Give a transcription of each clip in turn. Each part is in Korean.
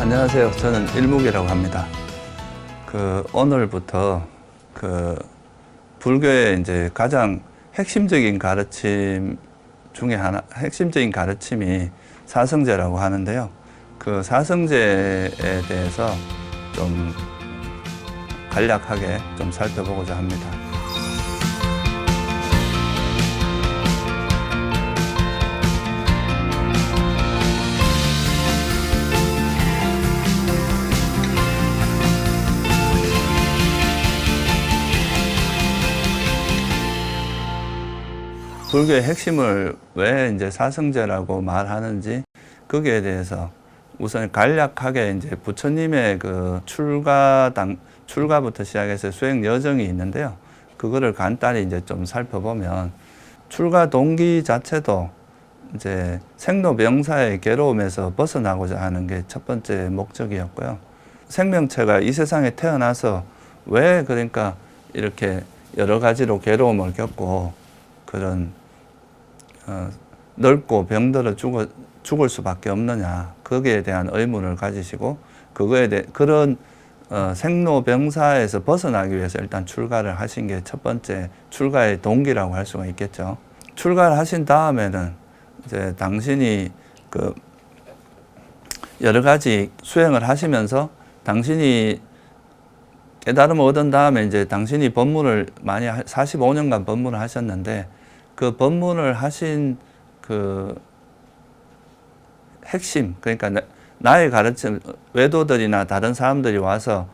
안녕하세요. 저는 일묵이라고 합니다. 오늘부터 불교의 이제 가장 핵심적인 가르침 중에 핵심적인 가르침이 사성제라고 하는데요. 그 사성제에 대해서 좀 간략하게 좀 살펴보고자 합니다. 불교의 핵심을 왜 이제 사성제라고 말하는지 거기에 대해서 우선 간략하게 이제 부처님의 그 출가부터 시작해서 수행 여정이 있는데요. 그거를 간단히 이제 좀 살펴보면 출가 동기 자체도 이제 생로병사의 괴로움에서 벗어나고자 하는 게 첫 번째 목적이었고요. 생명체가 이 세상에 태어나서 왜 그러니까 이렇게 여러 가지로 괴로움을 겪고 그런 늙고 병들어 죽을 수밖에 없느냐, 거기에 대한 의문을 가지시고 그거에 대해 그런 생로병사에서 벗어나기 위해서 일단 출가를 하신 게 첫 번째 출가의 동기라고 할 수가 있겠죠. 출가를 하신 다음에는 이제 당신이 그 여러 가지 수행을 하시면서 당신이 깨달음을 얻은 다음에 이제 당신이 법문을 많이 45년간 법문을 하셨는데 그 법문을 하신 그 핵심, 그러니까 나의 가르침, 외도들이나 다른 사람들이 와서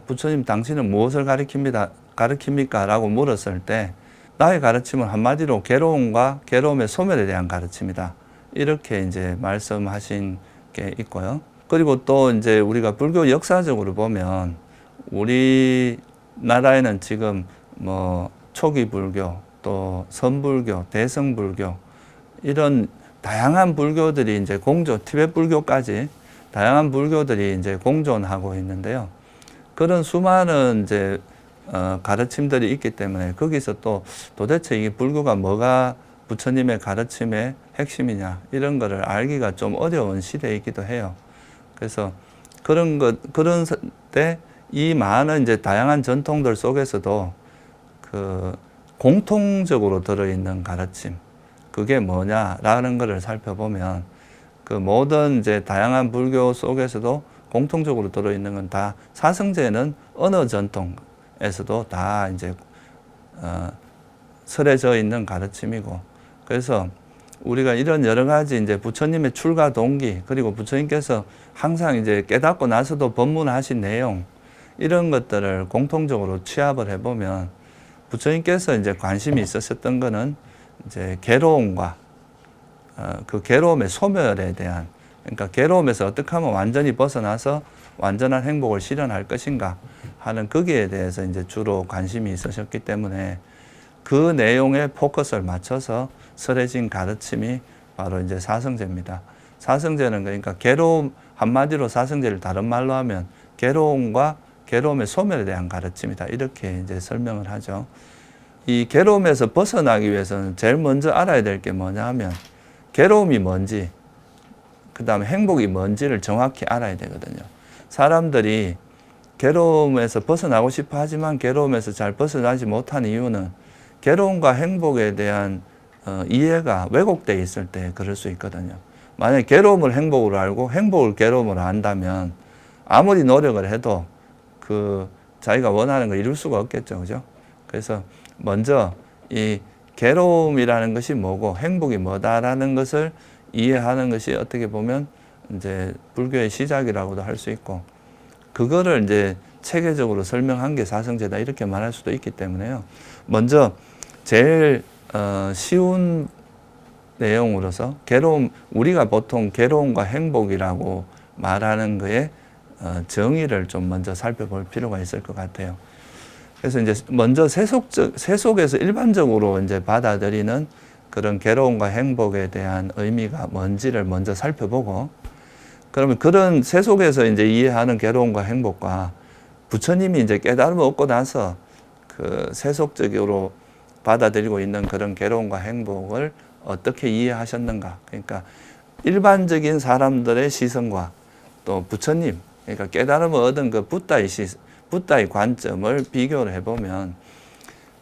부처님 당신은 무엇을 가르칩니까? 라고 물었을 때 나의 가르침은 한마디로 괴로움과 괴로움의 소멸에 대한 가르침이다. 이렇게 이제 말씀하신 게 있고요. 그리고 또 이제 우리가 불교 역사적으로 보면 우리나라에는 지금 뭐 초기 불교, 또 선불교, 대성불교 이런 다양한 불교들이 이제 티베트 불교까지 다양한 불교들이 이제 공존하고 있는데요. 그런 수많은 이제 가르침들이 있기 때문에 거기서 또 도대체 이 불교가 뭐가 부처님의 가르침의 핵심이냐 이런 거를 알기가 좀 어려운 시대이기도 해요. 그래서 그런 때 이 많은 이제 다양한 전통들 속에서도 공통적으로 들어있는 가르침, 그게 뭐냐라는 것을 살펴보면 그 모든 이제 다양한 불교 속에서도 공통적으로 들어있는 건 다 사성제는 어느 전통에서도 다 이제 설해져 있는 가르침이고, 그래서 우리가 이런 여러 가지 이제 부처님의 출가 동기, 그리고 부처님께서 항상 이제 깨닫고 나서도 법문하신 내용, 이런 것들을 공통적으로 취합을 해보면 부처님께서 이제 관심이 있으셨던 거는 이제 괴로움과 그 괴로움의 소멸에 대한, 그러니까 괴로움에서 어떻게 하면 완전히 벗어나서 완전한 행복을 실현할 것인가 하는 거기에 대해서 이제 주로 관심이 있으셨기 때문에 그 내용에 포커스를 맞춰서 설해진 가르침이 바로 이제 사성제입니다. 사성제는 그러니까 괴로움, 한마디로 사성제를 다른 말로 하면 괴로움과 괴로움의 소멸에 대한 가르침이다. 이렇게 이제 설명을 하죠. 이 괴로움에서 벗어나기 위해서는 제일 먼저 알아야 될 게 뭐냐 하면 괴로움이 뭔지, 그 다음에 행복이 뭔지를 정확히 알아야 되거든요. 사람들이 괴로움에서 벗어나고 싶어 하지만 괴로움에서 잘 벗어나지 못한 이유는 괴로움과 행복에 대한 이해가 왜곡되어 있을 때 그럴 수 있거든요. 만약에 괴로움을 행복으로 알고 행복을 괴로움으로 안다면 아무리 노력을 해도 자기가 원하는 걸 이룰 수가 없겠죠. 그죠? 그래서 먼저 이 괴로움이라는 것이 뭐고 행복이 뭐다라는 것을 이해하는 것이 어떻게 보면 이제 불교의 시작이라고도 할 수 있고, 그거를 이제 체계적으로 설명한 게 사성제다 이렇게 말할 수도 있기 때문에요. 먼저 제일 쉬운 내용으로서 우리가 보통 괴로움과 행복이라고 말하는 거에 정의를 좀 먼저 살펴볼 필요가 있을 것 같아요. 그래서 이제 먼저 세속에서 일반적으로 이제 받아들이는 그런 괴로움과 행복에 대한 의미가 뭔지를 먼저 살펴보고, 그러면 그런 세속에서 이제 이해하는 괴로움과 행복과 부처님이 이제 깨달음을 얻고 나서 그 세속적으로 받아들이고 있는 그런 괴로움과 행복을 어떻게 이해하셨는가. 그러니까 일반적인 사람들의 시선과 또 부처님, 그러니까 깨달음을 얻은 그 붓다의 관점을 비교를 해보면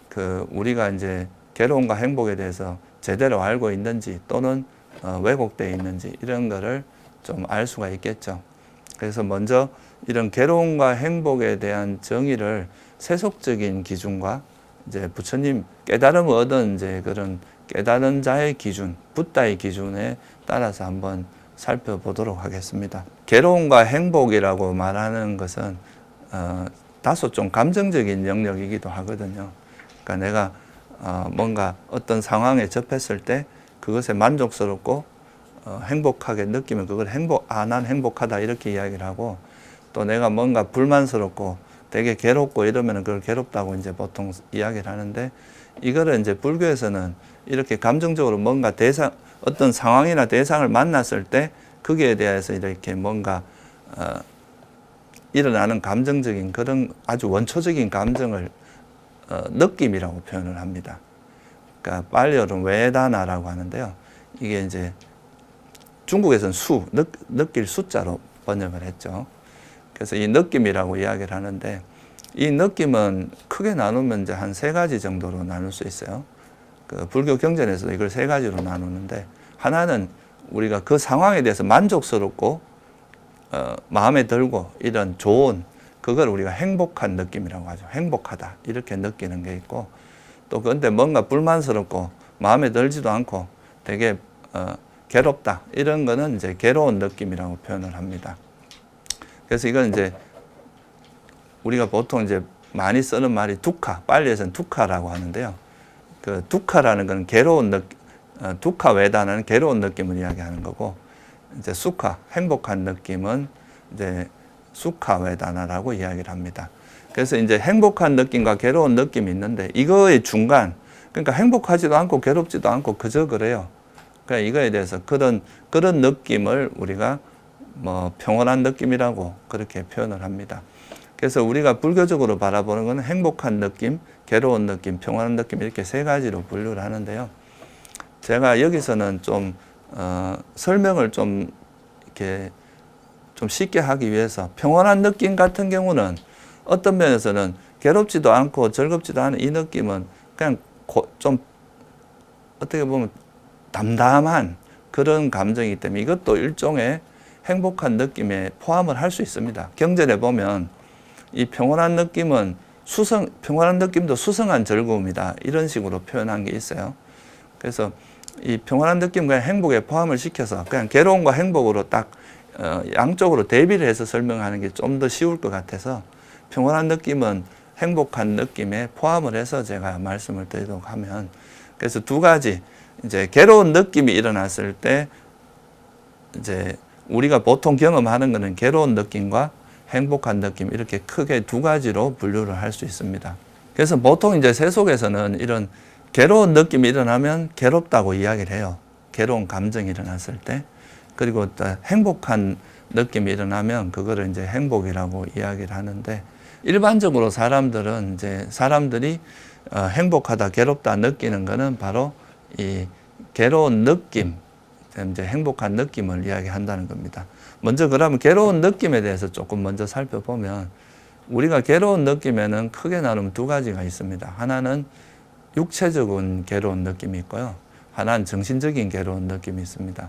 그 우리가 이제 괴로움과 행복에 대해서 제대로 알고 있는지 또는 왜곡되어 있는지 이런 거를 좀 알 수가 있겠죠. 그래서 먼저 이런 괴로움과 행복에 대한 정의를 세속적인 기준과 이제 부처님 깨달음을 얻은 이제 그런 깨달은 자의 기준, 붓다의 기준에 따라서 한번 살펴보도록 하겠습니다. 괴로움과 행복이라고 말하는 것은 다소 좀 감정적인 영역이기도 하거든요. 그러니까 내가 뭔가 어떤 상황에 접했을 때 그것에 만족스럽고 행복하게 느끼면 그걸 난 행복하다 이렇게 이야기를 하고, 또 내가 뭔가 불만스럽고 되게 괴롭고 이러면 그걸 괴롭다고 이제 보통 이야기를 하는데, 이거를 이제 불교에서는 이렇게 감정적으로 뭔가 어떤 상황이나 대상을 만났을 때 거기에 대해서 이렇게 뭔가 일어나는 감정적인 그런 아주 원초적인 감정을 느낌이라고 표현을 합니다. 그러니까 빨리어는 웨다나라고 하는데요. 이게 이제 중국에서는 느낄 숫자로 번역을 했죠. 그래서 이 느낌이라고 이야기를 하는데, 이 느낌은 크게 나누면 이제 한 3가지 정도로 나눌 수 있어요. 그 불교 경전에서도 이걸 3가지로 나누는데, 하나는 우리가 그 상황에 대해서 만족스럽고 마음에 들고 이런 좋은, 그걸 우리가 행복한 느낌이라고 하죠. 행복하다 이렇게 느끼는 게 있고, 또 그런데 뭔가 불만스럽고 마음에 들지도 않고 되게 괴롭다 이런 거는 이제 괴로운 느낌이라고 표현을 합니다. 그래서 이건 이제 우리가 보통 이제 많이 쓰는 말이 두카, 빨리에서는 두카라고 하는데요. 그 두카라는 건 괴로운 두카 웨다나는 괴로운 느낌을 이야기하는 거고, 이제 수카, 행복한 느낌은 이제 수카 웨다나라고 이야기를 합니다. 그래서 이제 행복한 느낌과 괴로운 느낌이 있는데, 이거의 중간, 그러니까 행복하지도 않고 괴롭지도 않고 그저 그래요. 그러니까 이거에 대해서 그런 느낌을 우리가 뭐 평온한 느낌이라고 그렇게 표현을 합니다. 그래서 우리가 불교적으로 바라보는 것은 행복한 느낌, 괴로운 느낌, 평온한 느낌 이렇게 3가지로 분류를 하는데요. 제가 여기서는 좀 설명을 좀 이렇게 좀 쉽게 하기 위해서, 평온한 느낌 같은 경우는 어떤 면에서는 괴롭지도 않고 즐겁지도 않은 이 느낌은 그냥 좀 어떻게 보면 담담한 그런 감정이기 때문에 이것도 일종의 행복한 느낌에 포함을 할 수 있습니다. 경전에 보면 이 평온한 느낌은 평온한 느낌도 수성한 즐거움이다 이런 식으로 표현한 게 있어요. 그래서 이 평온한 느낌과 행복에 포함을 시켜서 그냥 괴로움과 행복으로 딱 양쪽으로 대비를 해서 설명하는 게 좀 더 쉬울 것 같아서, 평온한 느낌은 행복한 느낌에 포함을 해서 제가 말씀을 드리도록 하면, 그래서 2가지, 이제 괴로운 느낌이 일어났을 때 이제 우리가 보통 경험하는 것은 괴로운 느낌과 행복한 느낌 이렇게 크게 2가지로 분류를 할 수 있습니다. 그래서 보통 이제 세속에서는 이런 괴로운 느낌이 일어나면 괴롭다고 이야기를 해요. 괴로운 감정이 일어났을 때. 그리고 또 행복한 느낌이 일어나면 그거를 이제 행복이라고 이야기를 하는데, 일반적으로 사람들이 행복하다, 괴롭다 느끼는 거는 바로 이 괴로운 느낌, 이제 행복한 느낌을 이야기한다는 겁니다. 먼저 그러면 괴로운 느낌에 대해서 조금 먼저 살펴보면, 우리가 괴로운 느낌에는 크게 나누면 2가지가 있습니다. 하나는 육체적인 괴로운 느낌이 있고요. 하나는 정신적인 괴로운 느낌이 있습니다.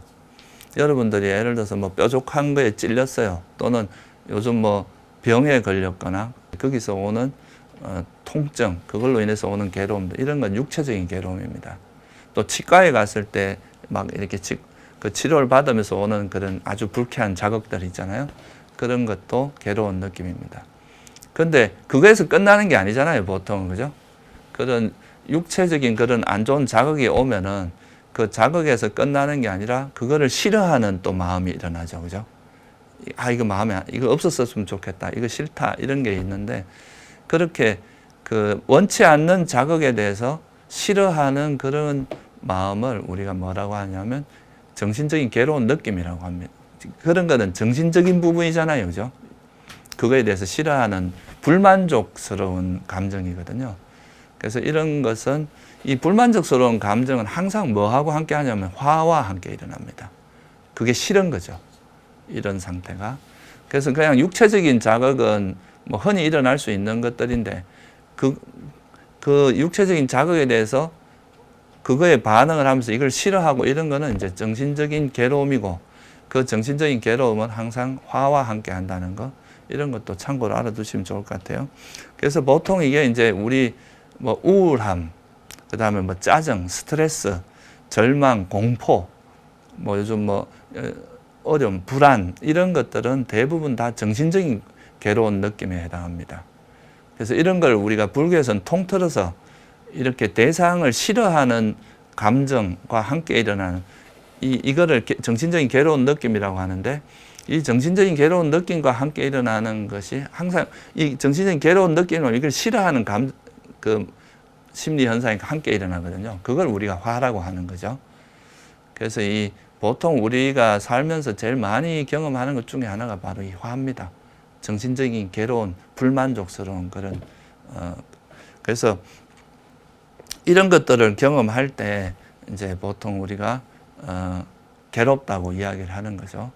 여러분들이 예를 들어서 뭐 뾰족한 거에 찔렸어요. 또는 요즘 뭐 병에 걸렸거나 거기서 오는 통증, 그걸로 인해서 오는 괴로움들, 이런 건 육체적인 괴로움입니다. 또 치과에 갔을 때 막 이렇게 그 치료를 받으면서 오는 그런 아주 불쾌한 자극들 있잖아요. 그런 것도 괴로운 느낌입니다. 근데 그거에서 끝나는 게 아니잖아요, 보통은. 그죠? 그런 육체적인 그런 안 좋은 자극이 오면은 그 자극에서 끝나는 게 아니라 그거를 싫어하는 또 마음이 일어나죠. 그죠? 이거 없었으면 좋겠다. 이거 싫다. 이런 게 있는데, 그렇게 그 원치 않는 자극에 대해서 싫어하는 그런 마음을 우리가 뭐라고 하냐면 정신적인 괴로운 느낌이라고 합니다. 그런 거는 정신적인 부분이잖아요. 그죠? 그거에 대해서 싫어하는 불만족스러운 감정이거든요. 그래서 이런 것은, 이 불만족스러운 감정은 항상 뭐하고 함께 하냐면 화와 함께 일어납니다. 그게 싫은 거죠. 이런 상태가. 그래서 그냥 육체적인 자극은 뭐 흔히 일어날 수 있는 것들인데 그 육체적인 자극에 대해서 그거에 반응을 하면서 이걸 싫어하고 이런 거는 이제 정신적인 괴로움이고, 그 정신적인 괴로움은 항상 화와 함께 한다는 거, 이런 것도 참고로 알아두시면 좋을 것 같아요. 그래서 보통 이게 이제 우리 뭐 우울함, 그 다음에 뭐 짜증, 스트레스, 절망, 공포, 뭐 요즘 뭐 어려움, 불안, 이런 것들은 대부분 다 정신적인 괴로운 느낌에 해당합니다. 그래서 이런 걸 우리가 불교에서는 통틀어서 이렇게 대상을 싫어하는 감정과 함께 일어나는 이거를 정신적인 괴로운 느낌이라고 하는데, 이 정신적인 괴로운 느낌과 함께 일어나는 것이 항상 이 정신적인 괴로운 느낌은 이걸 싫어하는 그 심리 현상이 함께 일어나거든요. 그걸 우리가 화라고 하는 거죠. 그래서 보통 우리가 살면서 제일 많이 경험하는 것 중에 하나가 바로 이 화입니다. 정신적인 괴로운, 불만족스러운 그런 그래서 이런 것들을 경험할 때 이제 보통 우리가 괴롭다고 이야기를 하는 거죠.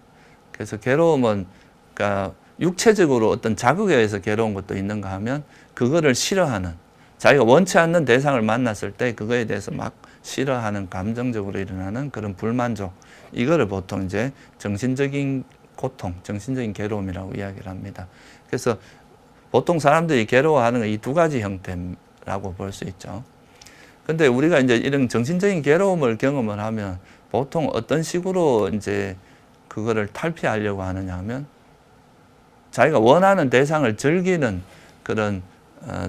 그래서 괴로움은 그러니까 육체적으로 어떤 자극에 의해서 괴로운 것도 있는가 하면, 그거를 싫어하는, 자기가 원치 않는 대상을 만났을 때 그거에 대해서 막 싫어하는, 감정적으로 일어나는 그런 불만족, 이거를 보통 이제 정신적인 고통, 정신적인 괴로움이라고 이야기를 합니다. 그래서 보통 사람들이 괴로워하는 건 이 두 가지 형태라고 볼 수 있죠. 근데 우리가 이제 이런 정신적인 괴로움을 경험을 하면 보통 어떤 식으로 이제 그거를 탈피하려고 하느냐 하면, 자기가 원하는 대상을 즐기는 그런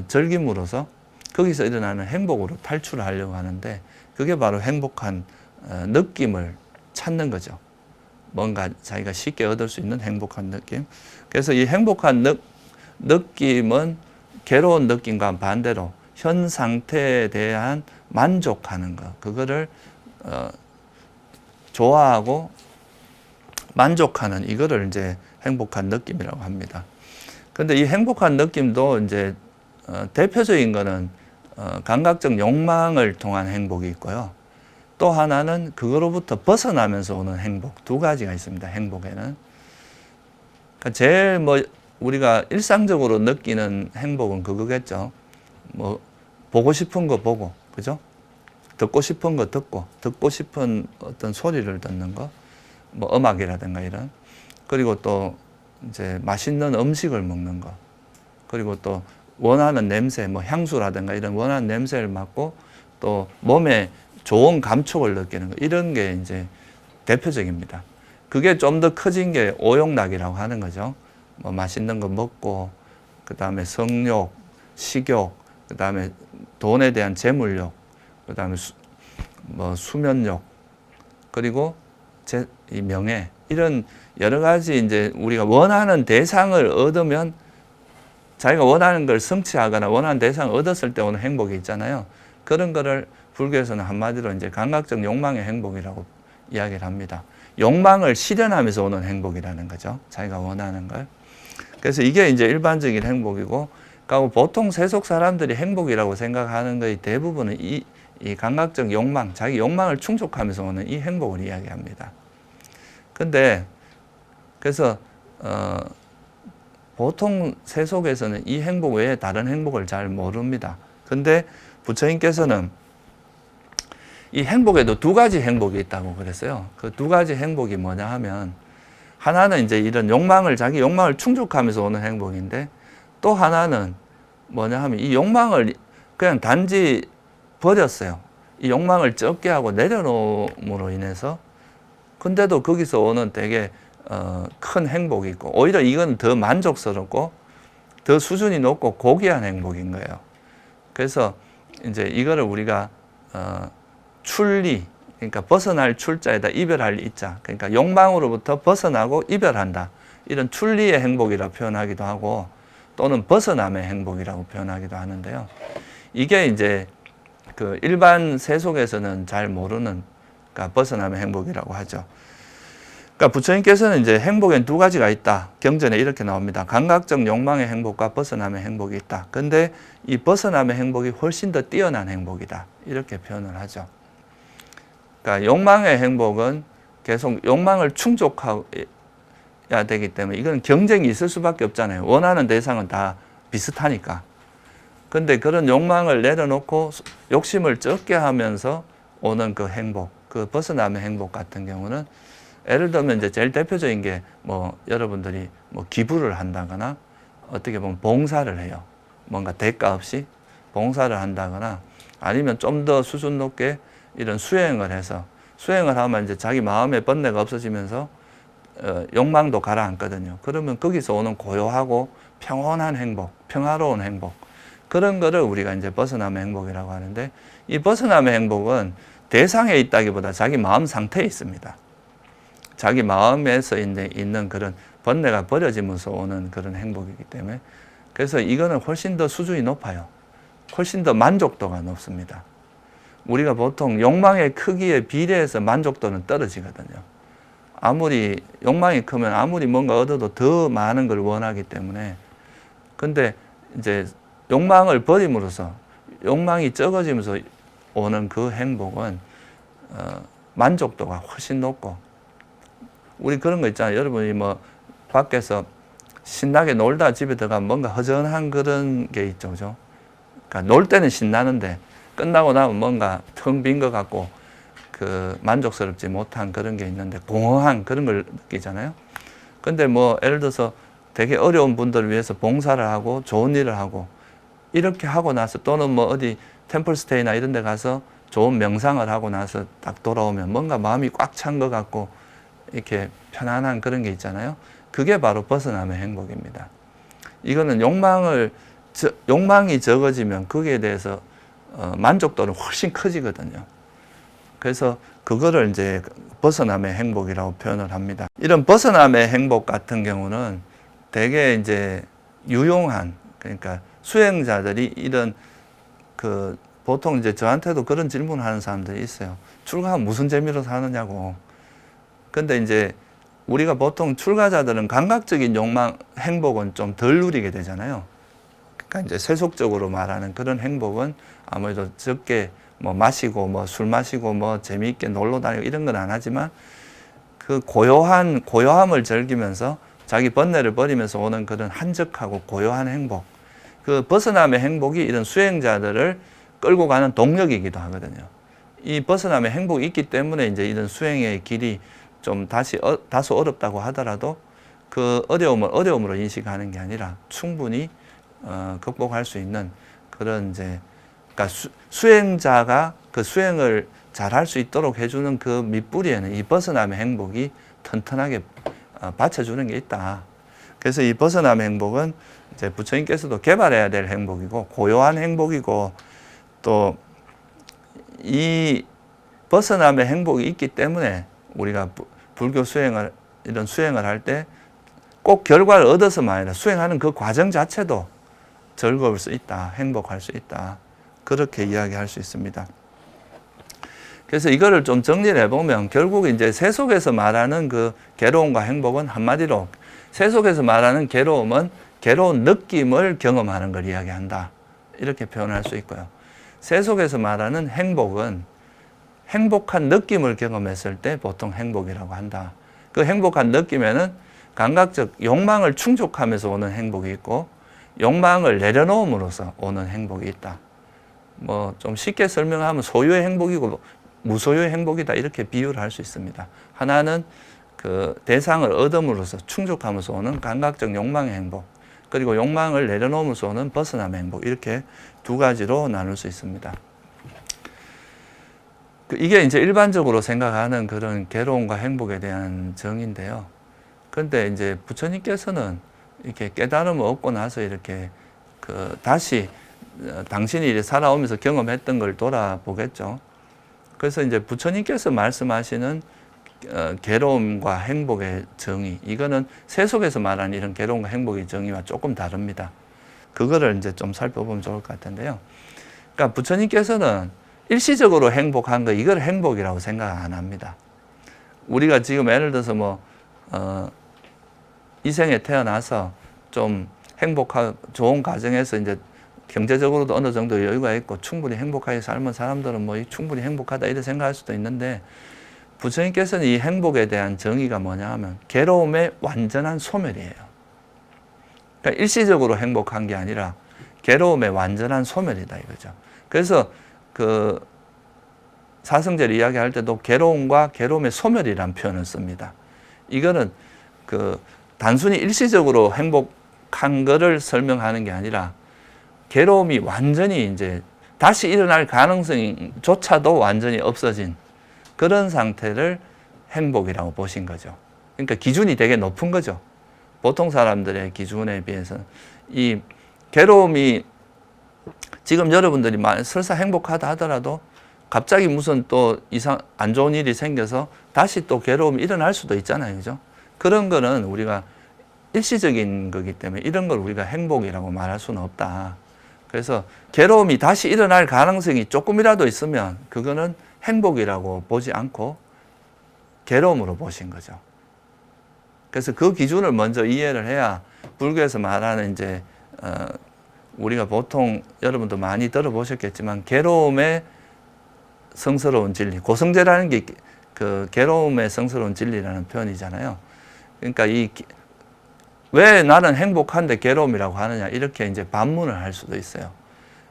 즐김으로써 거기서 일어나는 행복으로 탈출을 하려고 하는데, 그게 바로 행복한 느낌을 찾는 거죠. 뭔가 자기가 쉽게 얻을 수 있는 행복한 느낌. 그래서 이 행복한 느낌은 괴로운 느낌과 반대로 현 상태에 대한 만족하는 것, 그거를 좋아하고 만족하는, 이거를 이제 행복한 느낌이라고 합니다. 근데 이 행복한 느낌도 이제 대표적인 거는 감각적 욕망을 통한 행복이 있고요. 또 하나는 그거로부터 벗어나면서 오는 행복, 두 가지가 있습니다. 행복에는. 그러니까 제일 뭐 우리가 일상적으로 느끼는 행복은 그거겠죠. 뭐 보고 싶은 거 보고, 그죠? 듣고 싶은 거 듣고, 듣고 싶은 어떤 소리를 듣는 거, 뭐 음악이라든가 이런. 그리고 또 이제 맛있는 음식을 먹는 거. 그리고 또 원하는 냄새, 뭐 향수라든가 이런 원하는 냄새를 맡고, 또 몸에 좋은 감촉을 느끼는 거, 이런 게 이제 대표적입니다. 그게 좀 더 커진 게 오욕락이라고 하는 거죠. 뭐 맛있는 거 먹고, 그 다음에 성욕, 식욕, 그 다음에 돈에 대한 재물욕, 그 다음에 뭐 수면욕, 그리고 이 명예, 이런 여러 가지 이제 우리가 원하는 대상을 얻으면, 자기가 원하는 걸 성취하거나 원하는 대상을 얻었을 때 오는 행복이 있잖아요. 그런 거를 불교에서는 한마디로 이제 감각적 욕망의 행복이라고 이야기를 합니다. 욕망을 실현하면서 오는 행복이라는 거죠. 자기가 원하는 걸. 그래서 이게 이제 일반적인 행복이고, 그러니까 보통 세속 사람들이 행복이라고 생각하는 거의 대부분은 이 감각적 욕망, 자기 욕망을 충족하면서 오는 이 행복을 이야기합니다. 근데 그래서 보통 세속에서는 이 행복 외에 다른 행복을 잘 모릅니다. 근데 부처님께서는 이 행복에도 두 가지 행복이 있다고 그랬어요. 그 두 가지 행복이 뭐냐 하면, 하나는 이제 이런 욕망을, 자기 욕망을 충족하면서 오는 행복인데, 또 하나는 뭐냐 하면 이 욕망을 그냥 단지 버렸어요. 이 욕망을 적게 하고 내려놓음으로 인해서, 근데도 거기서 오는 되게 큰 행복이 있고, 오히려 이건 더 만족스럽고 더 수준이 높고 고귀한 행복인 거예요. 그래서 이제 이거를 우리가 출리, 그러니까 벗어날 출자에다 이별할 이자, 그러니까 욕망으로부터 벗어나고 이별한다, 이런 출리의 행복이라고 표현하기도 하고, 또는 벗어남의 행복이라고 표현하기도 하는데요. 이게 이제 그 일반 세속에서는 잘 모르는, 그러니까 벗어남의 행복이라고 하죠. 그러니까 부처님께서는 이제 행복엔 두 가지가 있다. 경전에 이렇게 나옵니다. 감각적 욕망의 행복과 벗어남의 행복이 있다. 근데 이 벗어남의 행복이 훨씬 더 뛰어난 행복이다, 이렇게 표현을 하죠. 그러니까 욕망의 행복은 계속 욕망을 충족하고, 되기 때문에 이건 경쟁이 있을 수밖에 없잖아요. 원하는 대상은 다 비슷하니까. 근데 그런 욕망을 내려놓고 욕심을 적게 하면서 오는 그 행복, 그 벗어남의 행복 같은 경우는 예를 들면 이제 제일 대표적인 게 뭐 여러분들이 뭐 기부를 한다거나 어떻게 보면 봉사를 해요. 뭔가 대가 없이 봉사를 한다거나 아니면 좀 더 수준 높게 이런 수행을 해서 수행을 하면 이제 자기 마음의 번뇌가 없어지면서 욕망도 가라앉거든요. 그러면 거기서 오는 고요하고 평온한 행복, 평화로운 행복 그런 거를 우리가 이제 벗어남의 행복이라고 하는데 이 벗어남의 행복은 대상에 있다기보다 자기 마음 상태에 있습니다. 자기 마음에서 있는 그런 번뇌가 버려지면서 오는 그런 행복이기 때문에 그래서 이거는 훨씬 더 수준이 높아요. 훨씬 더 만족도가 높습니다. 우리가 보통 욕망의 크기에 비례해서 만족도는 떨어지거든요. 아무리 욕망이 크면 아무리 뭔가 얻어도 더 많은 걸 원하기 때문에 근데 이제 욕망을 버림으로써 욕망이 적어지면서 오는 그 행복은 만족도가 훨씬 높고 우리 그런 거 있잖아요. 여러분이 뭐 밖에서 신나게 놀다 집에 들어가면 뭔가 허전한 그런 게 있죠. 그죠? 그러니까 놀 때는 신나는데 끝나고 나면 뭔가 텅 빈 것 같고 그 만족스럽지 못한 그런 게 있는데 공허한 그런 걸 느끼잖아요. 근데 뭐 예를 들어서 되게 어려운 분들을 위해서 봉사를 하고 좋은 일을 하고 이렇게 하고 나서 또는 뭐 어디 템플스테이나 이런 데 가서 좋은 명상을 하고 나서 딱 돌아오면 뭔가 마음이 꽉 찬 것 같고 이렇게 편안한 그런 게 있잖아요. 그게 바로 벗어남의 행복입니다. 이거는 욕망이 적어지면 거기에 대해서 만족도는 훨씬 커지거든요. 그래서 그거를 이제 벗어남의 행복이라고 표현을 합니다. 이런 벗어남의 행복 같은 경우는 되게 이제 유용한 그러니까 수행자들이 이런 그 보통 이제 저한테도 그런 질문을 하는 사람들이 있어요. 출가하면 무슨 재미로 사느냐고. 근데 이제 우리가 보통 출가자들은 감각적인 욕망, 행복은 좀 덜 누리게 되잖아요. 그러니까 이제 세속적으로 말하는 그런 행복은 아무래도 적게 뭐 마시고 뭐 술 마시고 뭐 재미있게 놀러 다니고 이런 건 안 하지만 그 고요함을 즐기면서 자기 번뇌를 버리면서 오는 그런 한적하고 고요한 행복. 그 벗어남의 행복이 이런 수행자들을 끌고 가는 동력이기도 하거든요. 이 벗어남의 행복이 있기 때문에 이제 이런 수행의 길이 좀 다소 어렵다고 하더라도 그 어려움을 어려움으로 인식하는 게 아니라 충분히 극복할 수 있는 그런 이제 그러니까 수행자가 그 수행을 잘 할 수 있도록 해주는 그 밑뿌리에는 이 벗어남의 행복이 튼튼하게 받쳐주는 게 있다. 그래서 이 벗어남의 행복은 이제 부처님께서도 개발해야 될 행복이고 고요한 행복이고 또 이 벗어남의 행복이 있기 때문에 우리가 불교 수행을 이런 수행을 할 때 꼭 결과를 얻어서만 아니라 수행하는 그 과정 자체도 즐거울 수 있다, 행복할 수 있다. 그렇게 이야기할 수 있습니다. 그래서 이거를 좀 정리를 해보면 결국 이제 세속에서 말하는 그 괴로움과 행복은 한마디로 세속에서 말하는 괴로움은 괴로운 느낌을 경험하는 걸 이야기한다. 이렇게 표현할 수 있고요. 세속에서 말하는 행복은 행복한 느낌을 경험했을 때 보통 행복이라고 한다. 그 행복한 느낌에는 감각적 욕망을 충족하면서 오는 행복이 있고 욕망을 내려놓음으로써 오는 행복이 있다. 뭐 좀 쉽게 설명하면 소유의 행복이고 무소유의 행복이다 이렇게 비유를 할 수 있습니다. 하나는 그 대상을 얻음으로써 충족하면서 오는 감각적 욕망의 행복, 그리고 욕망을 내려놓으면서 오는 벗어남의 행복 이렇게 두 가지로 나눌 수 있습니다. 이게 이제 일반적으로 생각하는 그런 괴로움과 행복에 대한 정의인데요. 그런데 이제 부처님께서는 이렇게 깨달음을 얻고 나서 이렇게 다시 당신이 살아오면서 경험했던 걸 돌아보겠죠. 그래서 이제 부처님께서 말씀하시는 괴로움과 행복의 정의, 이거는 세속에서 말하는 이런 괴로움과 행복의 정의와 조금 다릅니다. 그거를 이제 좀 살펴보면 좋을 것 같은데요. 그러니까 부처님께서는 일시적으로 행복한 거, 이걸 행복이라고 생각 안 합니다. 우리가 지금 예를 들어서 이 생에 태어나서 좀 좋은 가정에서 이제 경제적으로도 어느 정도 여유가 있고 충분히 행복하게 살면 사람들은 충분히 행복하다 이렇게 생각할 수도 있는데 부처님께서는 이 행복에 대한 정의가 뭐냐 하면 괴로움의 완전한 소멸이에요. 그러니까 일시적으로 행복한 게 아니라 괴로움의 완전한 소멸이다 이거죠. 그래서 그 사성제를 이야기할 때도 괴로움과 괴로움의 소멸이라는 표현을 씁니다. 이거는 그 단순히 일시적으로 행복한 거를 설명하는 게 아니라 괴로움이 완전히 이제 다시 일어날 가능성조차도 완전히 없어진 그런 상태를 행복이라고 보신 거죠. 그러니까 기준이 되게 높은 거죠. 보통 사람들의 기준에 비해서는. 이 괴로움이 지금 여러분들이 설사 행복하다 하더라도 갑자기 무슨 또 안 좋은 일이 생겨서 다시 또 괴로움이 일어날 수도 있잖아요. 그죠? 그런 거는 우리가 일시적인 거기 때문에 이런 걸 우리가 행복이라고 말할 수는 없다. 그래서 괴로움이 다시 일어날 가능성이 조금이라도 있으면 그거는 행복이라고 보지 않고 괴로움으로 보신 거죠. 그래서 그 기준을 먼저 이해를 해야 불교에서 말하는 이제 우리가 보통 여러분도 많이 들어보셨겠지만 괴로움의 성스러운 진리, 고성제라는 게 그 괴로움의 성스러운 진리라는 표현이잖아요. 그러니까 왜 나는 행복한데 괴로움이라고 하느냐 이렇게 이제 반문을 할 수도 있어요.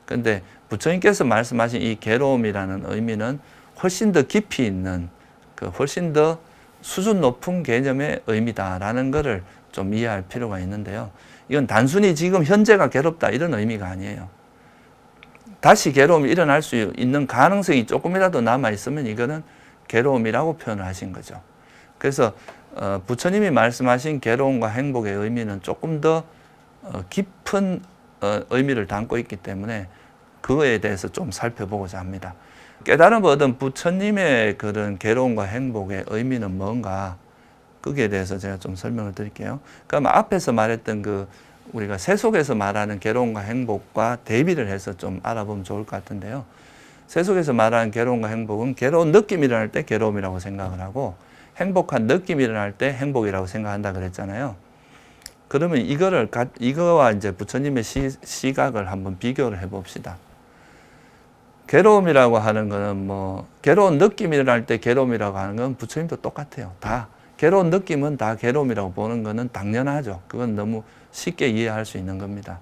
그런데 부처님께서 말씀하신 이 괴로움이라는 의미는 훨씬 더 깊이 있는 훨씬 더 수준 높은 개념의 의미다라는 것을 좀 이해할 필요가 있는데요. 이건 단순히 지금 현재가 괴롭다 이런 의미가 아니에요. 다시 괴로움이 일어날 수 있는 가능성이 조금이라도 남아 있으면 이거는 괴로움이라고 표현을 하신 거죠. 그래서 부처님이 말씀하신 괴로움과 행복의 의미는 조금 더 깊은 의미를 담고 있기 때문에 그거에 대해서 좀 살펴보고자 합니다. 깨달음을 얻은 부처님의 그런 괴로움과 행복의 의미는 뭔가 거기에 대해서 제가 좀 설명을 드릴게요. 그럼 앞에서 말했던 우리가 세속에서 말하는 괴로움과 행복과 대비를 해서 좀 알아보면 좋을 것 같은데요. 세속에서 말하는 괴로움과 행복은 괴로운 느낌이 일어날 때 괴로움이라고 생각을 하고 행복한 느낌이 일어날 때 행복이라고 생각한다 그랬잖아요. 그러면 이거와 이제 부처님의 시각을 한번 비교를 해 봅시다. 괴로움이라고 하는 거는 괴로운 느낌이 일어날 때 괴로움이라고 하는 건 부처님도 똑같아요. 다 괴로운 느낌은 다 괴로움이라고 보는 거는 당연하죠. 그건 너무 쉽게 이해할 수 있는 겁니다.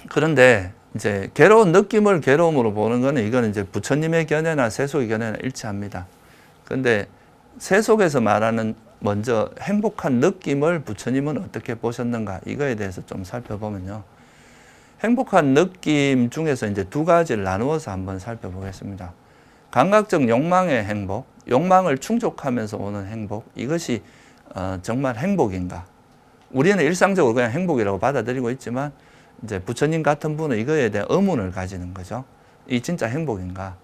그런데 이제 괴로운 느낌을 괴로움으로 보는 거는 이거는 이제 부처님의 견해나 세속의 견해나 일치합니다. 그런데 세속에서 말하는 먼저 행복한 느낌을 부처님은 어떻게 보셨는가 이거에 대해서 좀 살펴보면요. 행복한 느낌 중에서 이제 두 가지를 나누어서 한번 살펴보겠습니다. 감각적 욕망의 행복, 욕망을 충족하면서 오는 행복, 이것이 정말 행복인가? 우리는 일상적으로 그냥 행복이라고 받아들이고 있지만 이제 부처님 같은 분은 이거에 대한 의문을 가지는 거죠. 이 진짜 행복인가?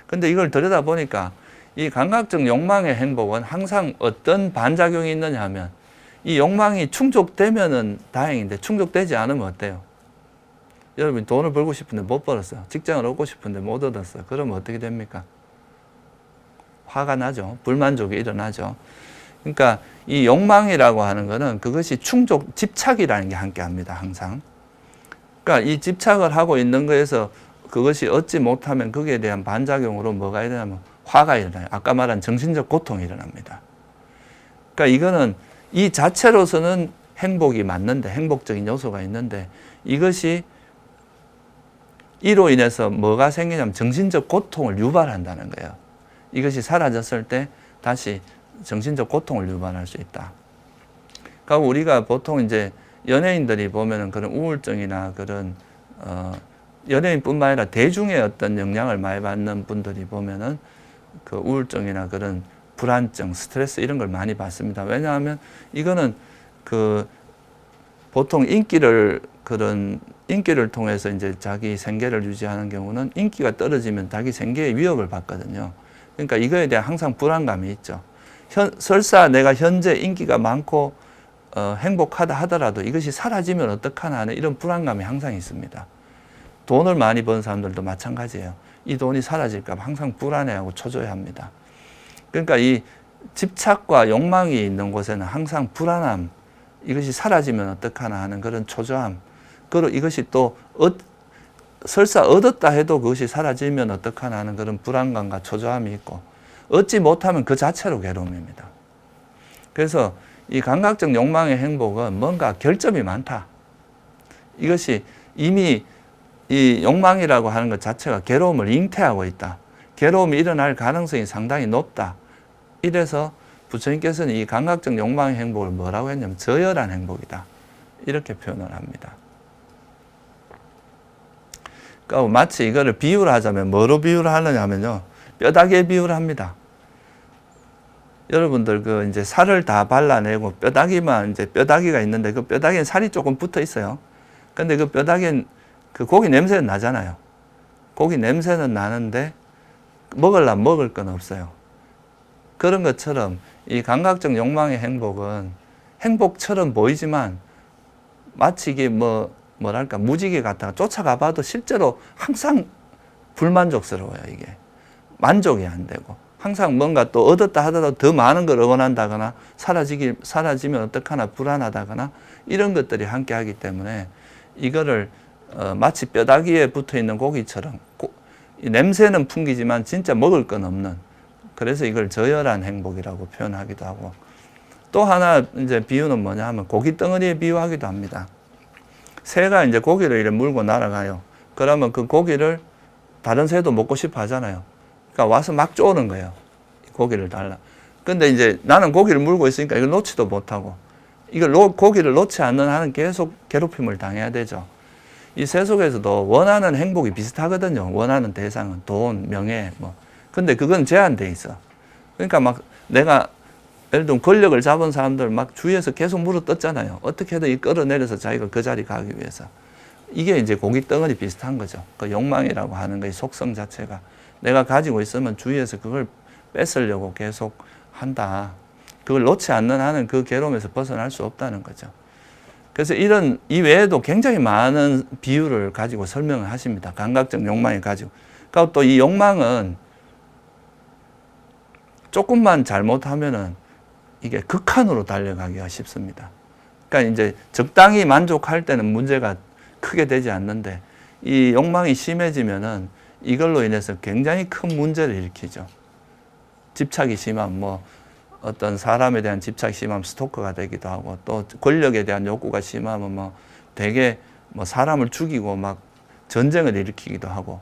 근데 이걸 들여다보니까 이 감각적 욕망의 행복은 항상 어떤 반작용이 있느냐 하면 이 욕망이 충족되면은 다행인데 충족되지 않으면 어때요? 여러분 돈을 벌고 싶은데 못 벌었어요. 직장을 얻고 싶은데 못 얻었어요. 그러면 어떻게 됩니까? 화가 나죠. 불만족이 일어나죠. 그러니까 이 욕망이라고 하는 거는 그것이 집착이라는 게 함께 합니다. 항상. 그러니까 이 집착을 하고 있는 거에서 그것이 얻지 못하면 거기에 대한 반작용으로 뭐가 일어나면 화가 일어나요. 아까 말한 정신적 고통이 일어납니다. 그러니까 이거는 이 자체로서는 행복이 맞는데 행복적인 요소가 있는데 이것이 이로 인해서 뭐가 생기냐면 정신적 고통을 유발한다는 거예요. 이것이 사라졌을 때 다시 정신적 고통을 유발할 수 있다. 그러니까 우리가 보통 이제 연예인들이 보면은 그런 우울증이나 그런 연예인뿐만 아니라 대중의 어떤 영향을 많이 받는 분들이 보면은 그 우울증이나 그런 불안증, 스트레스 이런 걸 많이 받습니다. 왜냐하면 이거는 보통 인기를 통해서 이제 자기 생계를 유지하는 경우는 인기가 떨어지면 자기 생계에 위협을 받거든요. 그러니까 이거에 대한 항상 불안감이 있죠. 설사 내가 현재 인기가 많고 행복하다 하더라도 이것이 사라지면 어떡하나 하는 이런 불안감이 항상 있습니다. 돈을 많이 번 사람들도 마찬가지예요. 이 돈이 사라질까 봐 항상 불안해하고 초조해합니다. 그러니까 이 집착과 욕망이 있는 곳에는 항상 불안함, 이것이 사라지면 어떡하나 하는 그런 초조함, 그리고 이것이 또 설사 얻었다 해도 그것이 사라지면 어떡하나 하는 그런 불안감과 초조함이 있고 얻지 못하면 그 자체로 괴로움입니다. 그래서 이 감각적 욕망의 행복은 뭔가 결점이 많다. 이것이 이미 이 욕망이라고 하는 것 자체가 괴로움을 잉태하고 있다. 괴로움이 일어날 가능성이 상당히 높다. 이래서 부처님께서는 이 감각적 욕망의 행복을 뭐라고 했냐면 저열한 행복이다. 이렇게 표현을 합니다. 그러니까 마치 이거를 비유를 하자면 뭐로 비유를 하느냐면요. 뼈다귀에 비유를 합니다. 여러분들 그 이제 살을 다 발라내고 뼈다귀만 이제 뼈다귀가 있는데 그 뼈다귀엔 살이 조금 붙어 있어요. 근데 그 뼈다귀는 그 고기 냄새는 나잖아요. 고기 냄새는 나는데 먹으려면 먹을 건 없어요. 그런 것처럼 이 감각적 욕망의 행복은 행복처럼 보이지만 마치 이게 뭐랄까 무지개 같다가 쫓아가 봐도 실제로 항상 불만족스러워요. 이게 만족이 안 되고 항상 뭔가 또 얻었다 하더라도 더 많은 걸 원한다거나 사라지면 어떡하나 불안하다거나 이런 것들이 함께 하기 때문에 이거를 마치 뼈다귀에 붙어 있는 고기처럼 냄새는 풍기지만 진짜 먹을 건 없는, 그래서 이걸 저열한 행복이라고 표현하기도 하고, 또 하나 이제 비유는 뭐냐 하면 고기 덩어리에 비유하기도 합니다. 새가 이제 고기를 이렇게 물고 날아가요. 그러면 그 고기를 다른 새도 먹고 싶어 하잖아요. 그러니까 와서 막 쪼는 거예요. 고기를 달라. 근데 이제 나는 고기를 물고 있으니까 이걸 놓지도 못하고, 이걸 고기를 놓지 않는 한은 계속 괴롭힘을 당해야 되죠. 이 새 속에서도 원하는 행복이 비슷하거든요. 원하는 대상은 돈, 명예, 뭐. 근데 그건 제한돼 있어. 그러니까 막 내가 예를 들면 권력을 잡은 사람들 막 주위에서 계속 물어뜯잖아요. 어떻게든 이 끌어내려서 자기가 그 자리 가기 위해서. 이게 이제 고기 덩어리 비슷한 거죠. 그 욕망이라고 하는 거의 속성 자체가. 내가 가지고 있으면 주위에서 그걸 뺏으려고 계속 한다. 그걸 놓지 않는 한은 그 괴로움에서 벗어날 수 없다는 거죠. 그래서 이 외에도 굉장히 많은 비유를 가지고 설명을 하십니다. 감각적 욕망을 가지고. 그러니까 또 이 욕망은 조금만 잘못하면은 이게 극한으로 달려가기가 쉽습니다. 그러니까 이제 적당히 만족할 때는 문제가 크게 되지 않는데 이 욕망이 심해지면은 이걸로 인해서 굉장히 큰 문제를 일으키죠. 집착이 심하면 어떤 사람에 대한 집착이 심하면 스토커가 되기도 하고, 또 권력에 대한 욕구가 심하면 되게 사람을 죽이고 막 전쟁을 일으키기도 하고,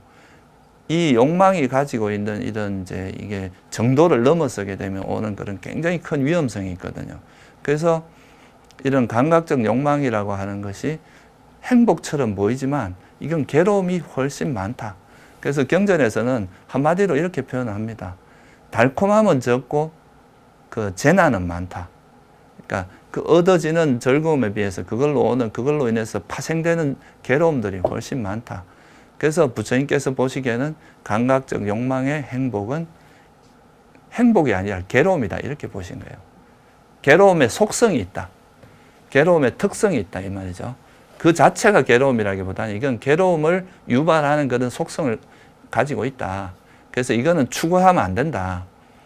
이 욕망이 가지고 있는 이런 이제 이게 정도를 넘어서게 되면 오는 그런 굉장히 큰 위험성이 있거든요. 그래서 이런 감각적 욕망이라고 하는 것이 행복처럼 보이지만 이건 괴로움이 훨씬 많다. 그래서 경전에서는 한마디로 이렇게 표현합니다. 달콤함은 적고 그 재난은 많다. 그러니까 그 얻어지는 즐거움에 비해서 그걸로 인해서 파생되는 괴로움들이 훨씬 많다. 그래서 부처님께서 보시기에는 감각적 욕망의 행복은 행복이 아니라 괴로움이다. 이렇게 보신 거예요. 괴로움의 속성이 있다. 괴로움의 특성이 있다. 이 말이죠. 그 자체가 괴로움이라기보다는 이건 괴로움을 유발하는 그런 속성을 가지고 있다. 그래서 이거는 추구하면 안 된다.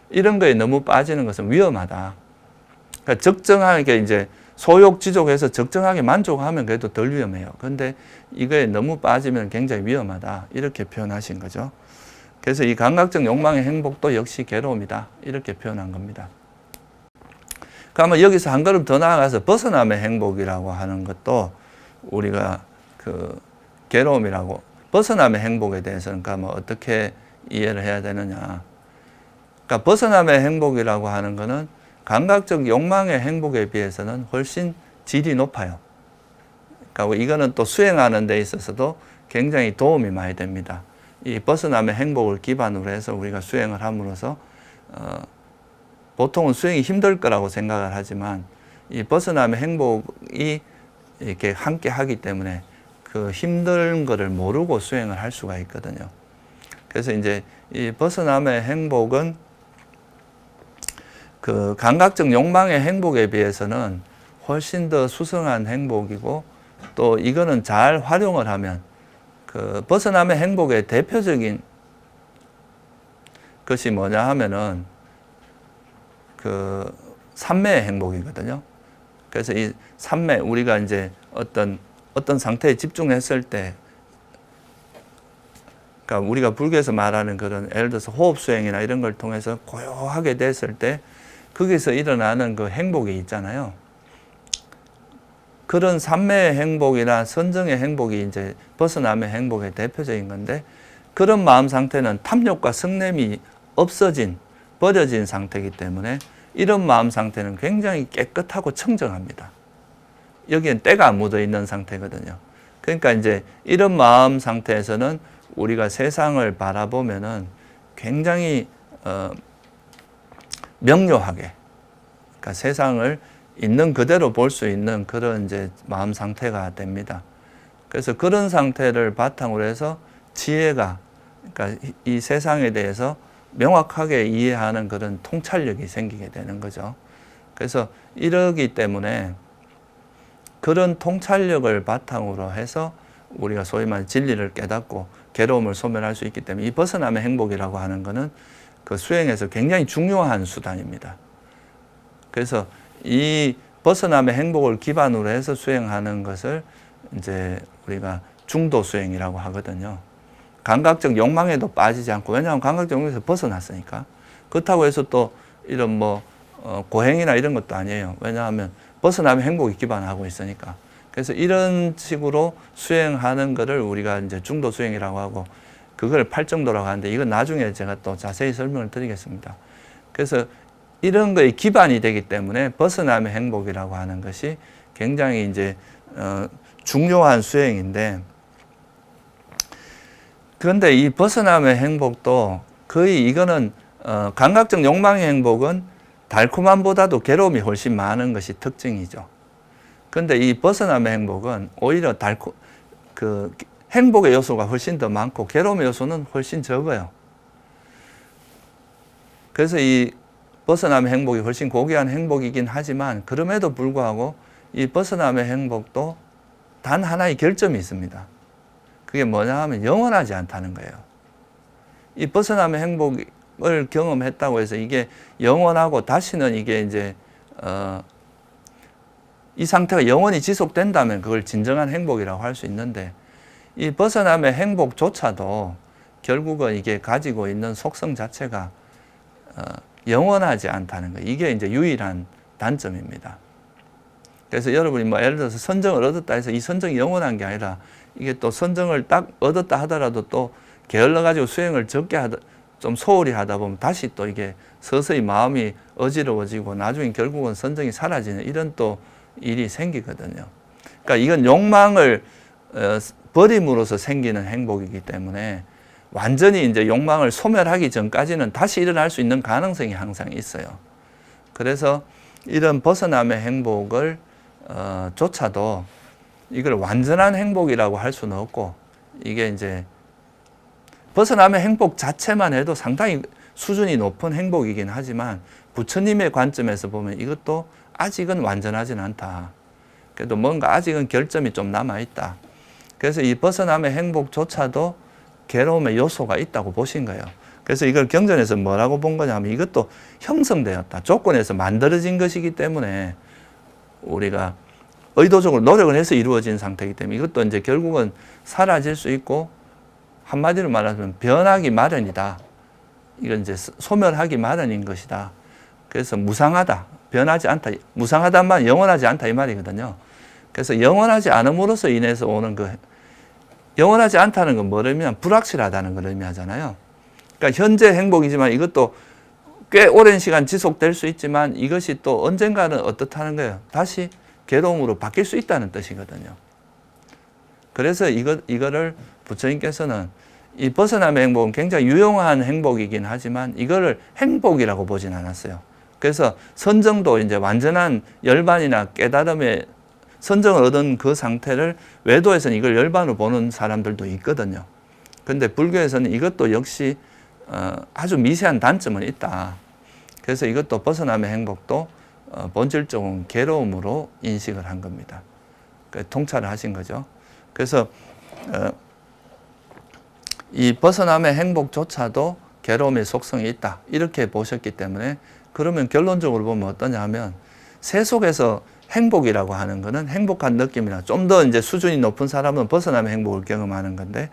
이런 거에 너무 빠지는 것은 위험하다. 그러니까 적정하게 이제 소욕지족해서 적정하게 만족하면 그래도 덜 위험해요. 그런데 이거에 너무 빠지면 굉장히 위험하다. 이렇게 표현하신 거죠. 그래서 이 감각적 욕망의 행복도 역시 괴로움이다. 이렇게 표현한 겁니다. 그러면 여기서 한 걸음 더 나아가서 벗어남의 행복이라고 하는 것도 우리가 그 괴로움이라고, 벗어남의 행복에 대해서는 그러면 어떻게 이해를 해야 되느냐. 그러니까 벗어남의 행복이라고 하는 것은 감각적 욕망의 행복에 비해서는 훨씬 질이 높아요. 그러니까 이거는 또 수행하는 데 있어서도 굉장히 도움이 많이 됩니다. 이 벗어남의 행복을 기반으로 해서 우리가 수행을 함으로써 보통은 수행이 힘들 거라고 생각을 하지만 이 벗어남의 행복이 이렇게 함께 하기 때문에 그 힘든 거를 모르고 수행을 할 수가 있거든요. 그래서 이제 이 벗어남의 행복은 그 감각적 욕망의 행복에 비해서는 훨씬 더 수성한 행복이고, 또 이거는 잘 활용을 하면 그 벗어남의 행복의 대표적인 것이 뭐냐 하면은 그 삼매의 행복이거든요. 그래서 이 삼매, 우리가 이제 어떤 상태에 집중했을 때 그러니까 우리가 불교에서 말하는 그런 예를 들어서 호흡 수행이나 이런 걸 통해서 고요하게 됐을 때 거기서 일어나는 그 행복이 있잖아요. 그런 삼매의 행복이나 선정의 행복이 이제 벗어남의 행복의 대표적인 건데, 그런 마음 상태는 탐욕과 성냄이 없어진, 버려진 상태이기 때문에 이런 마음 상태는 굉장히 깨끗하고 청정합니다. 여기엔 때가 묻어 있는 상태거든요. 그러니까 이제 이런 마음 상태에서는 우리가 세상을 바라보면은 굉장히 명료하게, 그러니까 세상을 있는 그대로 볼 수 있는 그런 이제 마음 상태가 됩니다. 그래서 그런 상태를 바탕으로 해서 지혜가, 그러니까 이 세상에 대해서 명확하게 이해하는 그런 통찰력이 생기게 되는 거죠. 그래서 이러기 때문에 그런 통찰력을 바탕으로 해서 우리가 소위 말해 진리를 깨닫고 괴로움을 소멸할 수 있기 때문에 이 벗어남의 행복이라고 하는 것은 그 수행에서 굉장히 중요한 수단입니다. 그래서 이 벗어남의 행복을 기반으로 해서 수행하는 것을 이제 우리가 중도 수행이라고 하거든요. 감각적 욕망에도 빠지지 않고, 왜냐하면 감각적 욕망에서 벗어났으니까. 그렇다고 해서 또 이런 고행이나 이런 것도 아니에요. 왜냐하면 벗어남의 행복이 기반하고 있으니까. 그래서 이런 식으로 수행하는 것을 우리가 이제 중도 수행이라고 하고, 그걸 팔정도라고 하는데 이건 나중에 제가 또 자세히 설명을 드리겠습니다. 그래서 이런 거에 기반이 되기 때문에 벗어남의 행복이라고 하는 것이 굉장히 이제 중요한 수행인데, 그런데 이 벗어남의 행복도 거의 이거는 감각적 욕망의 행복은 달콤함보다도 괴로움이 훨씬 많은 것이 특징이죠. 그런데 이 벗어남의 행복은 오히려 그 행복의 요소가 훨씬 더 많고 괴로움의 요소는 훨씬 적어요. 그래서 이 벗어남의 행복이 훨씬 고귀한 행복이긴 하지만, 그럼에도 불구하고 이 벗어남의 행복도 단 하나의 결점이 있습니다. 그게 뭐냐 하면 영원하지 않다는 거예요. 이 벗어남의 행복을 경험했다고 해서 이게 영원하고 다시는 이게 이제 이 상태가 영원히 지속된다면 그걸 진정한 행복이라고 할 수 있는데, 이 벗어남의 행복조차도 결국은 이게 가지고 있는 속성 자체가 영원하지 않다는 거예요. 이게 이제 유일한 단점입니다. 그래서 여러분이 예를 들어서 선정을 얻었다 해서 이 선정이 영원한 게 아니라, 이게 또 선정을 딱 얻었다 하더라도 또 게을러 가지고 수행을 좀 소홀히 하다 보면 다시 또 이게 서서히 마음이 어지러워지고 나중에 결국은 선정이 사라지는 이런 또 일이 생기거든요. 그러니까 이건 욕망을 버림으로써 생기는 행복이기 때문에 완전히 이제 욕망을 소멸하기 전까지는 다시 일어날 수 있는 가능성이 항상 있어요. 그래서 이런 벗어남의 행복을 조차도 이걸 완전한 행복이라고 할 수는 없고, 이게 이제 벗어남의 행복 자체만 해도 상당히 수준이 높은 행복이긴 하지만 부처님의 관점에서 보면 이것도 아직은 완전하진 않다. 그래도 뭔가 아직은 결점이 좀 남아있다. 그래서 이 벗어남의 행복조차도 괴로움의 요소가 있다고 보신 거예요. 그래서 이걸 경전에서 뭐라고 본 거냐면 이것도 형성되었다. 조건에서 만들어진 것이기 때문에 우리가 의도적으로 노력을 해서 이루어진 상태이기 때문에 이것도 이제 결국은 사라질 수 있고, 한마디로 말하면 변하기 마련이다. 이건 이제 소멸하기 마련인 것이다. 그래서 무상하다. 변하지 않다. 무상하다만 영원하지 않다 이 말이거든요. 그래서 영원하지 않음으로써 인해서 오는 영원하지 않다는 건 뭐냐면 불확실하다는 걸 의미하잖아요. 그러니까 현재 행복이지만 이것도 꽤 오랜 시간 지속될 수 있지만 이것이 또 언젠가는 어떻다는 거예요. 다시 괴로움으로 바뀔 수 있다는 뜻이거든요. 그래서 이거를 부처님께서는 이 벗어남의 행복은 굉장히 유용한 행복이긴 하지만 이거를 행복이라고 보진 않았어요. 그래서 선정도 이제 완전한 열반이나 깨달음의 선정을 얻은 그 상태를 외도에서는 이걸 열반으로 보는 사람들도 있거든요. 그런데 불교에서는 이것도 역시 아주 미세한 단점은 있다. 그래서 이것도 벗어남의 행복도 본질적인 괴로움으로 인식을 한 겁니다. 통찰을 하신 거죠. 그래서 이 벗어남의 행복조차도 괴로움의 속성이 있다. 이렇게 보셨기 때문에 그러면 결론적으로 보면 어떠냐 하면 세속에서 행복이라고 하는 것은 행복한 느낌이나 좀 더 이제 수준이 높은 사람은 벗어남의 행복을 경험하는 건데,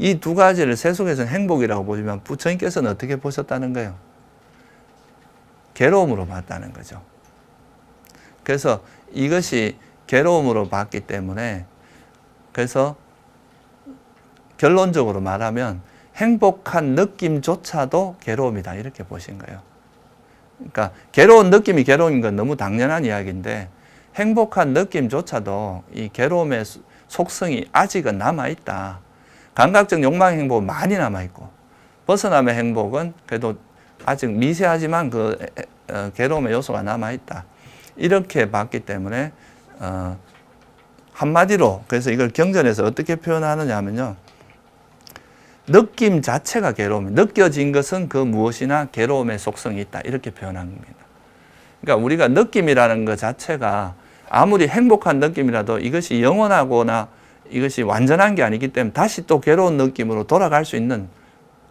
이 두 가지를 세속에서는 행복이라고 보지만 부처님께서는 어떻게 보셨다는 거예요? 괴로움으로 봤다는 거죠. 그래서 이것이 괴로움으로 봤기 때문에 그래서 결론적으로 말하면 행복한 느낌조차도 괴로움이다 이렇게 보신 거예요. 그러니까 괴로운 느낌이 괴로움인 건 너무 당연한 이야기인데 행복한 느낌조차도 이 괴로움의 속성이 아직은 남아있다. 감각적 욕망 행복은 많이 남아있고 벗어남의 행복은 그래도 아직 미세하지만 그 괴로움의 요소가 남아있다. 이렇게 봤기 때문에 한마디로 그래서 이걸 경전에서 어떻게 표현하느냐 하면요. 느낌 자체가 괴로움이 느껴진 것은 그 무엇이나 괴로움의 속성이 있다. 이렇게 표현한 겁니다. 그러니까 우리가 느낌이라는 것 자체가 아무리 행복한 느낌이라도 이것이 영원하거나 이것이 완전한 게 아니기 때문에 다시 또 괴로운 느낌으로 돌아갈 수 있는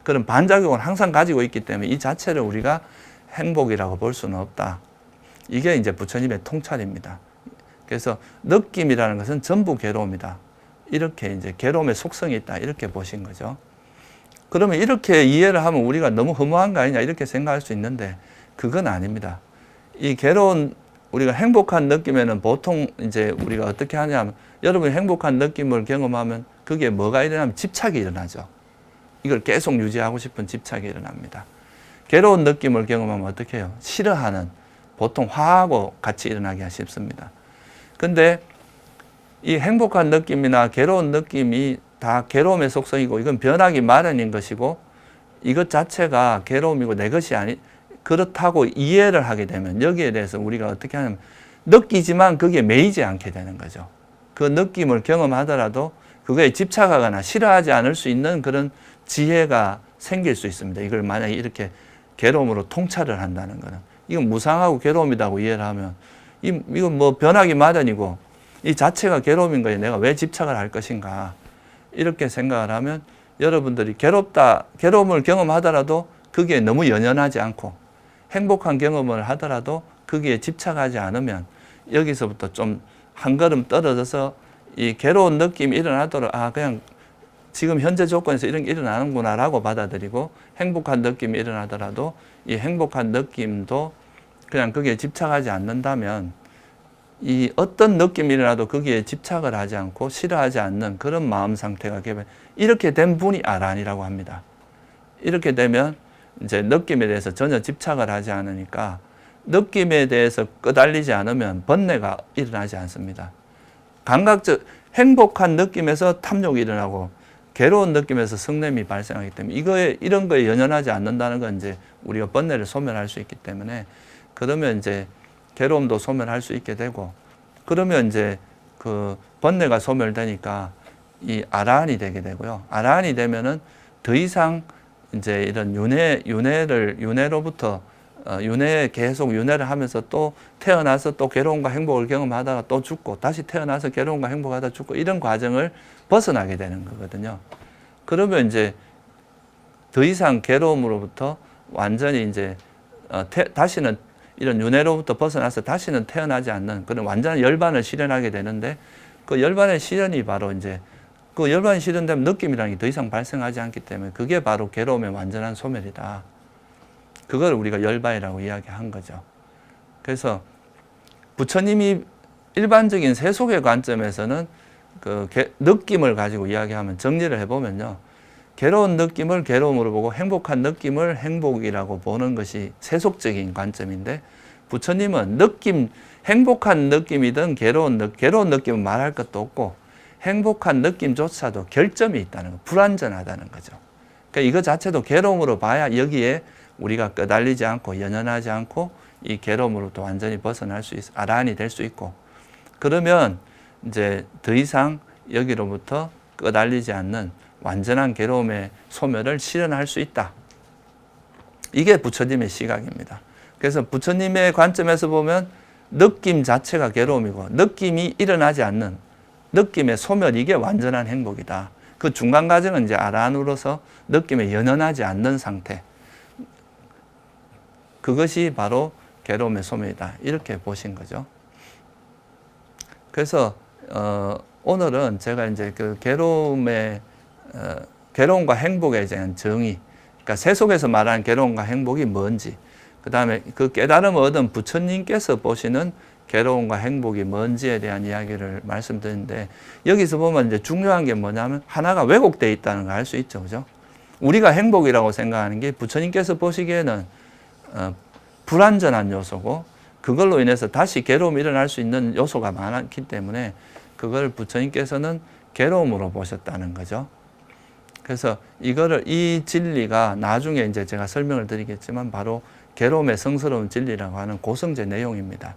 그런 반작용을 항상 가지고 있기 때문에 이 자체를 우리가 행복이라고 볼 수는 없다. 이게 이제 부처님의 통찰입니다. 그래서 느낌이라는 것은 전부 괴로움이다. 이렇게 이제 괴로움의 속성이 있다. 이렇게 보신 거죠. 그러면 이렇게 이해를 하면 우리가 너무 허무한 거 아니냐 이렇게 생각할 수 있는데 그건 아닙니다. 이 괴로운 우리가 행복한 느낌에는 보통 이제 우리가 어떻게 하냐면 여러분이 행복한 느낌을 경험하면 그게 뭐가 일어나면 집착이 일어나죠. 이걸 계속 유지하고 싶은 집착이 일어납니다. 괴로운 느낌을 경험하면 어떻게 해요? 싫어하는 보통 화하고 같이 일어나기 쉽습니다. 근데 이 행복한 느낌이나 괴로운 느낌이 다 괴로움의 속성이고 이건 변하기 마련인 것이고 이것 자체가 괴로움이고 내 것이 그렇다고 이해를 하게 되면 여기에 대해서 우리가 어떻게 하냐면 느끼지만 거기에 매이지 않게 되는 거죠. 그 느낌을 경험하더라도 그거에 집착하거나 싫어하지 않을 수 있는 그런 지혜가 생길 수 있습니다. 이걸 만약에 이렇게 괴로움으로 통찰을 한다는 거는 이건 무상하고 괴로움이라고 이해를 하면 이건 뭐 변하기 마련이고 이 자체가 괴로움인 거에 내가 왜 집착을 할 것인가 이렇게 생각을 하면 여러분들이 괴로움을 경험하더라도 거기에 너무 연연하지 않고 행복한 경험을 하더라도 거기에 집착하지 않으면 여기서부터 좀 한 걸음 떨어져서 이 괴로운 느낌이 일어나도록 그냥 지금 현재 조건에서 이런 게 일어나는구나 라고 받아들이고 행복한 느낌이 일어나더라도 이 행복한 느낌도 그냥 거기에 집착하지 않는다면 이 어떤 느낌이 일어나도 거기에 집착을 하지 않고 싫어하지 않는 그런 마음 상태가 개발. 이렇게 된 분이 아란이라고 합니다. 이렇게 되면 이제 느낌에 대해서 전혀 집착을 하지 않으니까 느낌에 대해서 끄달리지 않으면 번뇌가 일어나지 않습니다. 감각적 행복한 느낌에서 탐욕이 일어나고 괴로운 느낌에서 성냄이 발생하기 때문에 이런 거에 연연하지 않는다는 건 이제 우리가 번뇌를 소멸할 수 있기 때문에 그러면 이제 괴로움도 소멸할 수 있게 되고 그러면 이제 그 번뇌가 소멸되니까 이 아라한이 되게 되고요. 아라한이 되면은 더 이상 이제 이런 윤회로부터 계속 윤회를 하면서 또 태어나서 또 괴로움과 행복을 경험하다가 또 죽고 다시 태어나서 괴로움과 행복하다 죽고 이런 과정을 벗어나게 되는 거거든요. 그러면 이제 더 이상 괴로움으로부터 완전히 이제 다시는 이런 윤회로부터 벗어나서 다시는 태어나지 않는 그런 완전한 열반을 실현하게 되는데 그 열반의 실현이 바로 이제 그 열반이 실현되면 느낌이라는 게 더 이상 발생하지 않기 때문에 그게 바로 괴로움의 완전한 소멸이다. 그걸 우리가 열반이라고 이야기한 거죠. 그래서 부처님이 일반적인 세속의 관점에서는 그 느낌을 가지고 이야기하면 정리를 해보면요. 괴로운 느낌을 괴로움으로 보고 행복한 느낌을 행복이라고 보는 것이 세속적인 관점인데 부처님은 행복한 느낌이든 괴로운 느낌은 말할 것도 없고 행복한 느낌조차도 결점이 있다는 거, 불완전하다는 거죠. 그러니까 이거 자체도 괴로움으로 봐야 여기에 우리가 끄달리지 않고 연연하지 않고 이 괴로움으로부터 완전히 벗어날 수 있어 아란이 될 수 있고 그러면 이제 더 이상 여기로부터 끄달리지 않는 완전한 괴로움의 소멸을 실현할 수 있다. 이게 부처님의 시각입니다. 그래서 부처님의 관점에서 보면 느낌 자체가 괴로움이고 느낌이 일어나지 않는 느낌의 소멸 이게 완전한 행복이다. 그 중간 과정은 이제 아란으로서 느낌에 연연하지 않는 상태. 그것이 바로 괴로움의 소멸이다. 이렇게 보신 거죠. 그래서 오늘은 제가 이제 그 괴로움의 괴로움과 행복에 대한 정의, 그러니까 세속에서 말하는 괴로움과 행복이 뭔지, 그 다음에 그 깨달음을 얻은 부처님께서 보시는 괴로움과 행복이 뭔지에 대한 이야기를 말씀드리는데, 여기서 보면 이제 중요한 게 뭐냐면 하나가 왜곡되어 있다는 걸 알 수 있죠. 그죠? 우리가 행복이라고 생각하는 게 부처님께서 보시기에는 불완전한 요소고, 그걸로 인해서 다시 괴로움이 일어날 수 있는 요소가 많기 때문에 그걸 부처님께서는 괴로움으로 보셨다는 거죠. 그래서 이 진리가 나중에 이제 제가 설명을 드리겠지만 바로 괴로움의 성스러운 진리라고 하는 고성제 내용입니다.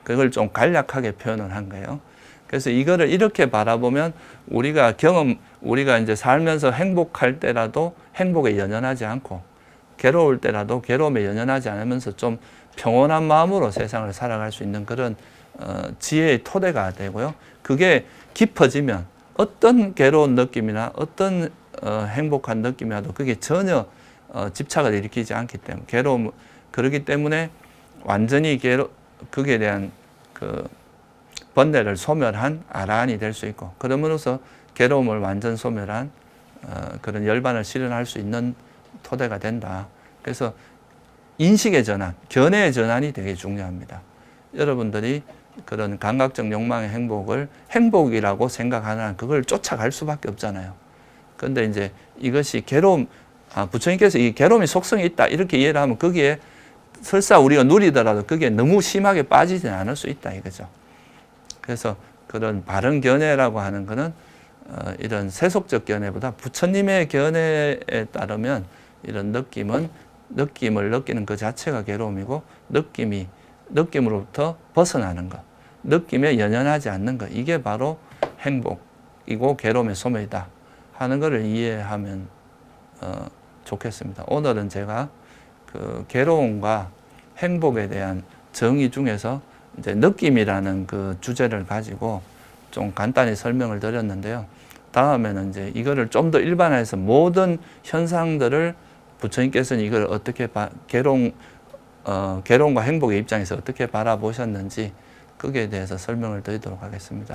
그걸 좀 간략하게 표현을 한 거예요. 그래서 이거를 이렇게 바라보면 우리가 이제 살면서 행복할 때라도 행복에 연연하지 않고, 괴로울 때라도 괴로움에 연연하지 않으면서 좀 평온한 마음으로 세상을 살아갈 수 있는 그런 지혜의 토대가 되고요. 그게 깊어지면 어떤 괴로운 느낌이나 어떤 행복한 느낌이라도 그게 전혀 집착을 일으키지 않기 때문에, 그러기 때문에 완전히 그에 대한 그 번뇌를 소멸한 아라한이 될 수 있고, 그러므로서 괴로움을 완전 소멸한 그런 열반을 실현할 수 있는 토대가 된다. 그래서 인식의 전환, 견해의 전환이 되게 중요합니다. 여러분들이 그런 감각적 욕망의 행복을 행복이라고 생각하는 그걸 쫓아갈 수밖에 없잖아요. 그런데 이제 이것이 부처님께서 이 괴로움이 속성이 있다 이렇게 이해를 하면 거기에 설사 우리가 누리더라도 그게 너무 심하게 빠지지 않을 수 있다 이거죠. 그래서 그런 바른 견해라고 하는 것은 이런 세속적 견해보다 부처님의 견해에 따르면 이런 느낌을 느끼는 그 자체가 괴로움이고, 느낌으로부터 벗어나는 것, 느낌에 연연하지 않는 것, 이게 바로 행복이고 괴로움의 소멸이다 하는 것을 이해하면 좋겠습니다. 오늘은 제가 그 괴로움과 행복에 대한 정의 중에서 이제 느낌이라는 그 주제를 가지고 좀 간단히 설명을 드렸는데요. 다음에는 이제 이거를 좀 더 일반화해서 모든 현상들을 부처님께서는 이걸 어떻게 괴로움과 행복의 입장에서 어떻게 바라보셨는지 거기에 대해서 설명을 드리도록 하겠습니다.